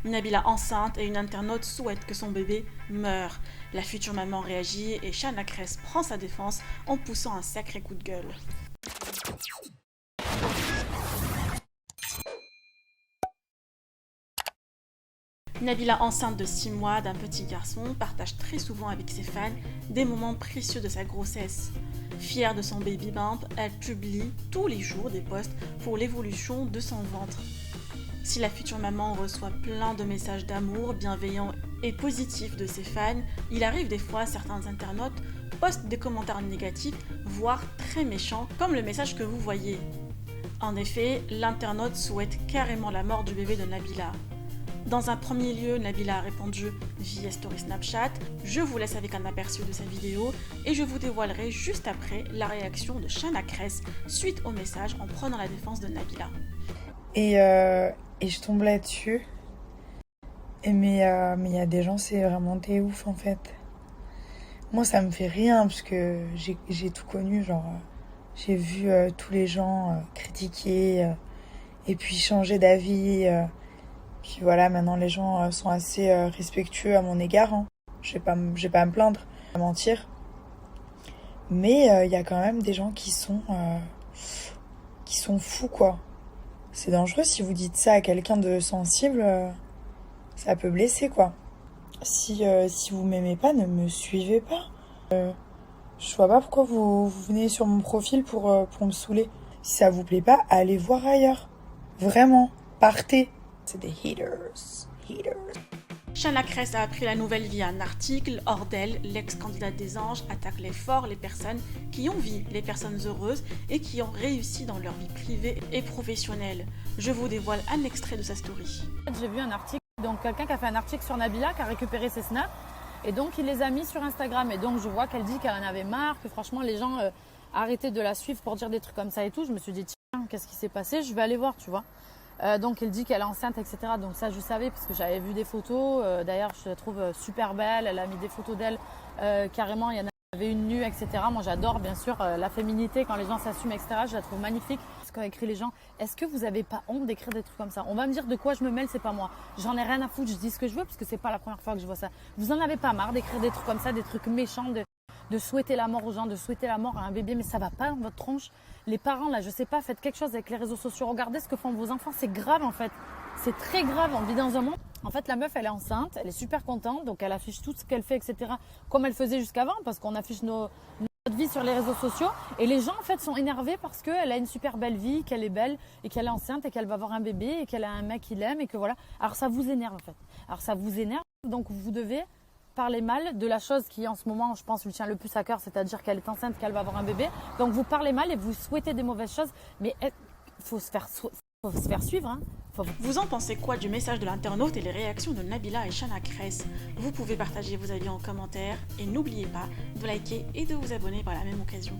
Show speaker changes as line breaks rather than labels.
Nabila enceinte et une internaute souhaite que son bébé meure. La future maman réagit et Chana Cres prend sa défense en poussant un sacré coup de gueule. Nabila, enceinte de 6 mois d'un petit garçon, partage très souvent avec ses fans des moments précieux de sa grossesse. Fière de son baby bump, elle publie tous les jours des posts pour l'évolution de son ventre. Si la future maman reçoit plein de messages d'amour, bienveillants et positifs de ses fans, il arrive des fois certains internautes postent des commentaires négatifs, voire très méchants, comme le message que vous voyez. En effet, l'internaute souhaite carrément la mort du bébé de Nabila. Dans un premier lieu, Nabila a répondu via Story Snapchat. Je vous laisse avec un aperçu de sa vidéo et je vous dévoilerai juste après la réaction de Chana Cres suite au message en prenant la défense de Nabila.
Et je tombe là-dessus. Mais il y a des gens, c'est vraiment des ouf en fait. Moi, ça me fait rien parce que j'ai tout connu. Genre, j'ai vu tous les gens critiquer et puis changer d'avis. Puis voilà, maintenant les gens sont assez respectueux à mon égard. Hein. Je vais pas à me plaindre, à mentir. Mais il y a quand même des gens qui sont fous, quoi. C'est dangereux si vous dites ça à quelqu'un de sensible, ça peut blesser, quoi. Si vous m'aimez pas, ne me suivez pas. Je vois pas pourquoi vous venez sur mon profil pour me saouler. Si ça vous plaît pas, allez voir ailleurs. Vraiment, partez. C'est des haters.
Chana Cres a appris la nouvelle via un article. Hors d'elle, l'ex-candidate des anges attaque les forts les personnes qui envient les personnes heureuses et qui ont réussi dans leur vie privée et professionnelle. Je vous dévoile un extrait de sa story.
J'ai vu un article, donc quelqu'un qui a fait un article sur Nabila, qui a récupéré ses snaps et donc il les a mis sur Instagram. Et donc je vois qu'elle dit qu'elle en avait marre, que franchement les gens arrêtaient de la suivre pour dire des trucs comme ça et tout. Je me suis dit tiens, qu'est-ce qui s'est passé? Je vais aller voir, tu vois. Donc elle dit qu'elle est enceinte, etc. Donc ça je savais parce que j'avais vu des photos. D'ailleurs je la trouve super belle. Elle a mis des photos d'elle carrément. Il y en avait une nue, etc. Moi j'adore bien sûr la féminité quand les gens s'assument, etc. Je la trouve magnifique. Parce qu'ont écrit les gens, est-ce que vous avez pas honte d'écrire des trucs comme ça? On va me dire de quoi je me mêle, c'est pas moi. J'en ai rien à foutre, je dis ce que je veux parce que c'est pas la première fois que je vois ça. Vous en avez pas marre d'écrire des trucs comme ça, des trucs méchants, de souhaiter la mort aux gens, de souhaiter la mort à un bébé, mais ça va pas dans votre tronche. Les parents, là, je sais pas, faites quelque chose avec les réseaux sociaux. Regardez ce que font vos enfants, c'est grave en fait. C'est très grave, on vit dans un monde. En fait, la meuf, elle est enceinte, elle est super contente, donc elle affiche tout ce qu'elle fait, etc. Comme elle faisait jusqu'avant, parce qu'on affiche notre vie sur les réseaux sociaux. Et les gens, en fait, sont énervés parce qu'elle a une super belle vie, qu'elle est belle, et qu'elle est enceinte, et qu'elle va avoir un bébé, et qu'elle a un mec qui l'aime, et que voilà. Alors ça vous énerve, en fait. Alors ça vous énerve, donc vous devez parler mal de la chose qui en ce moment je pense lui tient le plus à cœur, c'est-à-dire qu'elle est enceinte, qu'elle va avoir un bébé, donc vous parlez mal et vous souhaitez des mauvaises choses, mais faut se faire suivre, hein.
Vous en pensez quoi du message de l'internaute et les réactions de Nabila et Chana Cres? Vous pouvez partager vos avis en commentaire et n'oubliez pas de liker et de vous abonner par la même occasion.